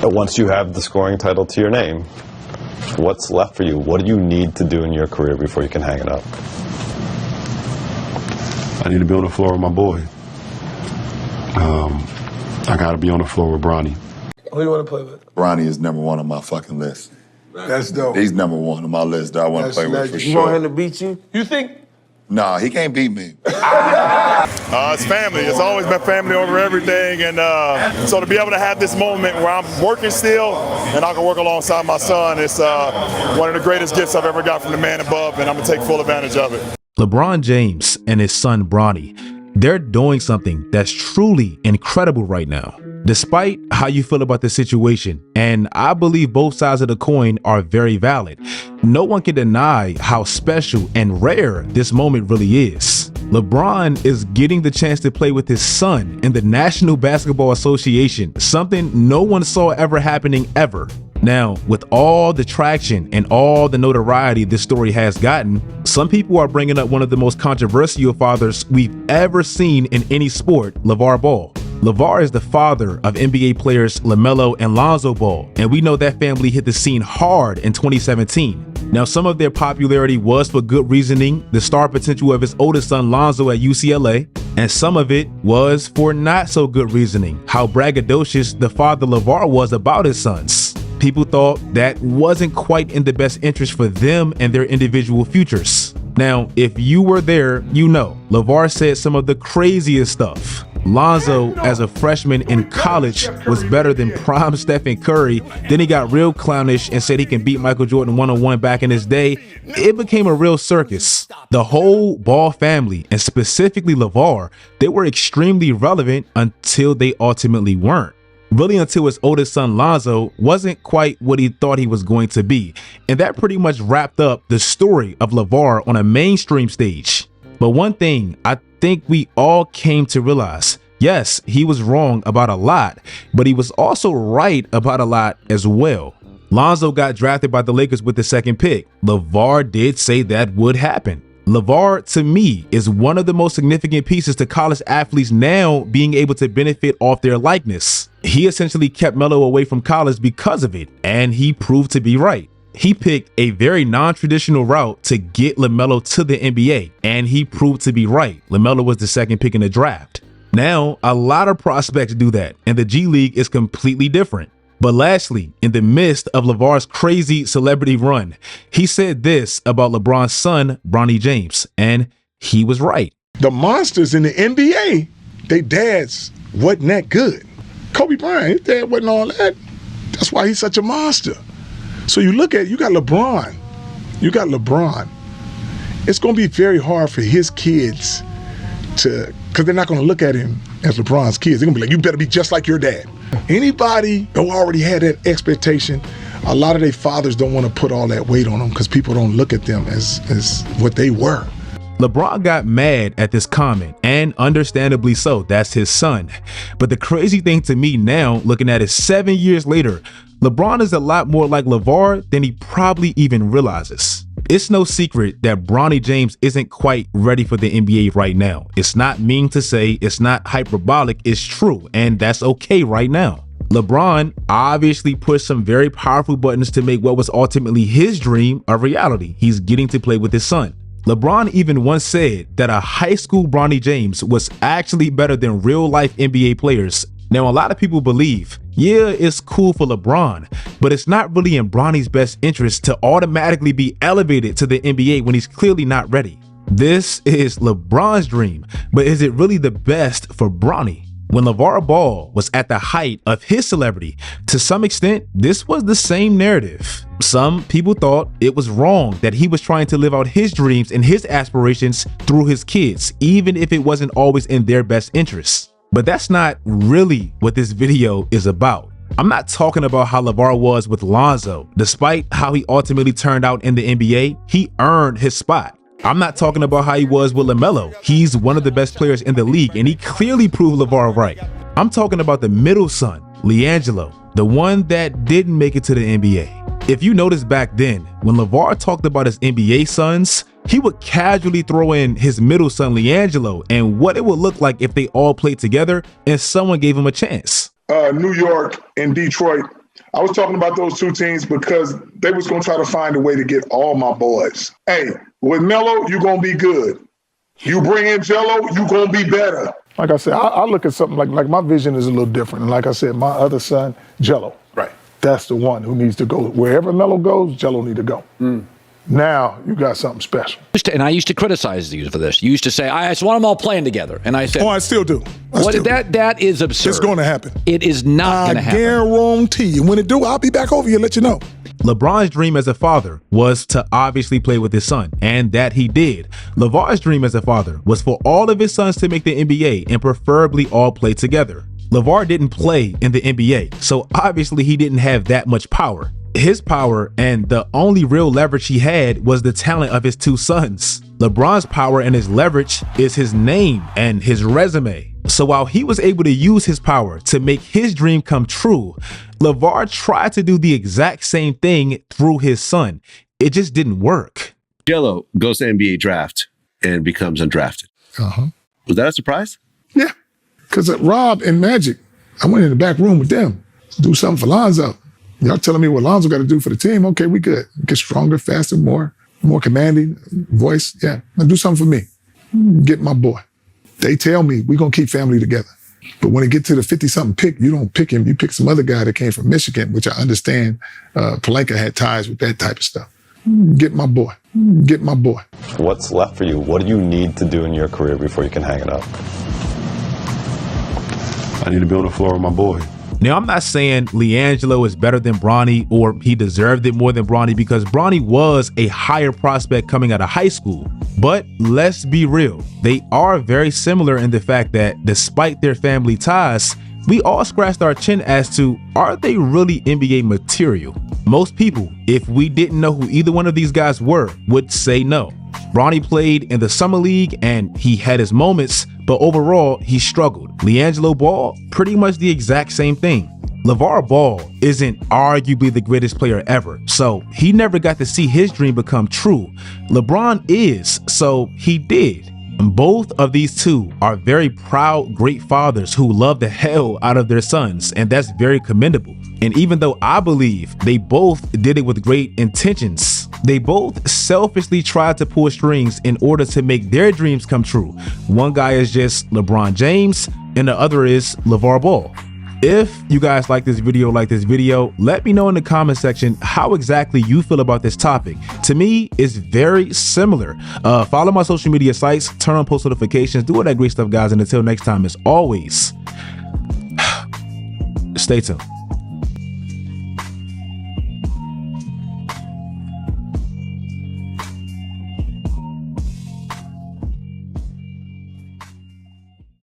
Once you have the scoring title to your name, what's left for you? What do you need to do in your career before you can hang it up? I need to be on the floor with my boy. I got to be on the floor with Bronny. Who do you want to play with? Bronny is #1 on my fucking list. That's dope. He's #1 on my list that I want to play with for sure. You want him to beat you? You think? Nah, he can't beat me. It's family. It's always been family over everything. And so to be able to have this moment where I'm working still and I can work alongside my son, it's one of the greatest gifts I've ever got from the man above, and I'm going to take full advantage of it. LeBron James and his son Bronny, they're doing something that's truly incredible right now. Despite how you feel about the situation, and I believe both sides of the coin are very valid, no one can deny how special and rare this moment really is. LeBron is getting the chance to play with his son in the National Basketball Association, something no one saw ever happening ever. Now, with all the traction and all the notoriety this story has gotten, some people are bringing up one of the most controversial fathers we've ever seen in any sport, LaVar Ball. LaVar is the father of NBA players LaMelo and LiAngelo Ball, and we know that family hit the scene hard in 2017. Now, some of their popularity was for good reasoning, the star potential of his oldest son LiAngelo at UCLA, and some of it was for not so good reasoning, how braggadocious the father LaVar was about his sons. People thought that wasn't quite in the best interest for them and their individual futures. Now, if you were there, you know, LaVar said some of the craziest stuff. Lonzo, as a freshman in college, was better than prime Stephen Curry. Then he got real clownish and said he can beat Michael Jordan one-on-one back in his day. It became a real circus. The whole Ball family, and specifically LaVar, they were extremely relevant until they ultimately weren't. Really until his oldest son Lonzo wasn't quite what he thought he was going to be. And that pretty much wrapped up the story of LaVar on a mainstream stage. But one thing I think we all came to realize, yes, he was wrong about a lot, but he was also right about a lot as well. Lonzo got drafted by the Lakers with the second pick. LaVar did say that would happen. LaVar, to me, is one of the most significant pieces to college athletes now being able to benefit off their likeness. He essentially kept Melo away from college because of it, and he proved to be right. He picked a very non-traditional route to get LaMelo to the NBA, and he proved to be right. LaMelo was the second pick in the draft. Now, a lot of prospects do that, and the G League is completely different. But lastly, in the midst of LaVar's crazy celebrity run, he said this about LeBron's son, Bronny James, and he was right. The monsters in the NBA, they dads wasn't that good. Kobe Bryant, his dad wasn't all that. That's why he's such a monster. So you look at, you got LeBron. It's going to be very hard for his kids to, because they're not going to look at him as LeBron's kids. They're going to be like, you better be just like your dad. Anybody who already had that expectation, a lot of their fathers don't want to put all that weight on them because people don't look at them as what they were. LeBron got mad at this comment, and understandably so, that's his son. But the crazy thing to me now, looking at it 7 years later, LeBron is a lot more like LaVar than he probably even realizes. It's no secret that Bronny James isn't quite ready for the NBA right now. It's not mean to say, it's not hyperbolic, it's true, and that's okay right now. LeBron obviously pushed some very powerful buttons to make what was ultimately his dream a reality. He's getting to play with his son. LeBron even once said that a high school Bronny James was actually better than real life NBA players. Now, a lot of people believe, yeah, it's cool for LeBron, but it's not really in Bronny's best interest to automatically be elevated to the NBA when he's clearly not ready. This is LeBron's dream, but is it really the best for Bronny? When LaVar Ball was at the height of his celebrity, to some extent, this was the same narrative. Some people thought it was wrong that he was trying to live out his dreams and his aspirations through his kids, even if it wasn't always in their best interests. But that's not really what this video is about. I'm not talking about how LaVar was with Lonzo. Despite how he ultimately turned out in the NBA, he earned his spot. I'm not talking about how he was with LaMelo. He's one of the best players in the league, and he clearly proved LaVar right. I'm talking about the middle son, LiAngelo, the one that didn't make it to the NBA. If you notice back then, when LaVar talked about his NBA sons, he would casually throw in his middle son, LiAngelo, and what it would look like if they all played together and someone gave him a chance. New York and Detroit I was talking about those two teams because they was going to try to find a way to get all my boys. Hey, with Melo, you're going to be good. You bring in Jello, you're going to be better. Like I said, I look at something like my vision is a little different. And like I said, my other son, Jello. Right. That's the one who needs to go. Wherever Melo goes, Jello need to go. Now you got something special. And I used to criticize you for this. You used to say, I just want them all playing together. And I said, Oh, I still do. That is absurd. It's going to happen. It is not going to happen. I guarantee you. When it do, I'll be back over here and let you know. LeBron's dream as a father was to obviously play with his son, and that he did. LeVar's dream as a father was for all of his sons to make the NBA and preferably all play together. LeVar didn't play in the NBA, so obviously he didn't have that much power. His power and the only real leverage he had was the talent of his two sons. LeBron's power and his leverage is his name and his resume. So while he was able to use his power to make his dream come true, LeVar tried to do the exact same thing through his son. It just didn't work. Jello goes to NBA draft and becomes undrafted. Was that a surprise? Yeah, because Rob and Magic, I went in the back room with them to do something for Lonzo. Y'all telling me what Lonzo got to do for the team? Okay, we good. Get stronger, faster, more commanding voice. Yeah, now do something for me. Get my boy. They tell me we're going to keep family together. But when it get to the 50-something pick, you don't pick him. You pick some other guy that came from Michigan, which I understand Pelinka had ties with that type of stuff. Get my boy. Get my boy. What's left for you? What do you need to do in your career before you can hang it up? I need to be on the floor with my boy. Now, I'm not saying LiAngelo is better than Bronny or he deserved it more than Bronny, because Bronny was a higher prospect coming out of high school. But let's be real, they are very similar in the fact that despite their family ties, we all scratched our chin as to, are they really NBA material? Most people, if we didn't know who either one of these guys were, would say no. Bronny played in the summer league and he had his moments, but overall he struggled. LiAngelo Ball, pretty much the exact same thing. LaVar Ball isn't arguably the greatest player ever, so he never got to see his dream become true. LeBron is, so he did. And both of these two are very proud, great fathers who love the hell out of their sons, and that's very commendable. And even though I believe they both did it with great intentions, they both selfishly tried to pull strings in order to make their dreams come true. One guy is just LeBron James, and the other is LaVar Ball. If you guys like this video, let me know in the comment section how exactly you feel about this topic. To me, it's very similar. Follow my social media sites, turn on post notifications, do all that great stuff, guys. And until next time, as always, stay tuned.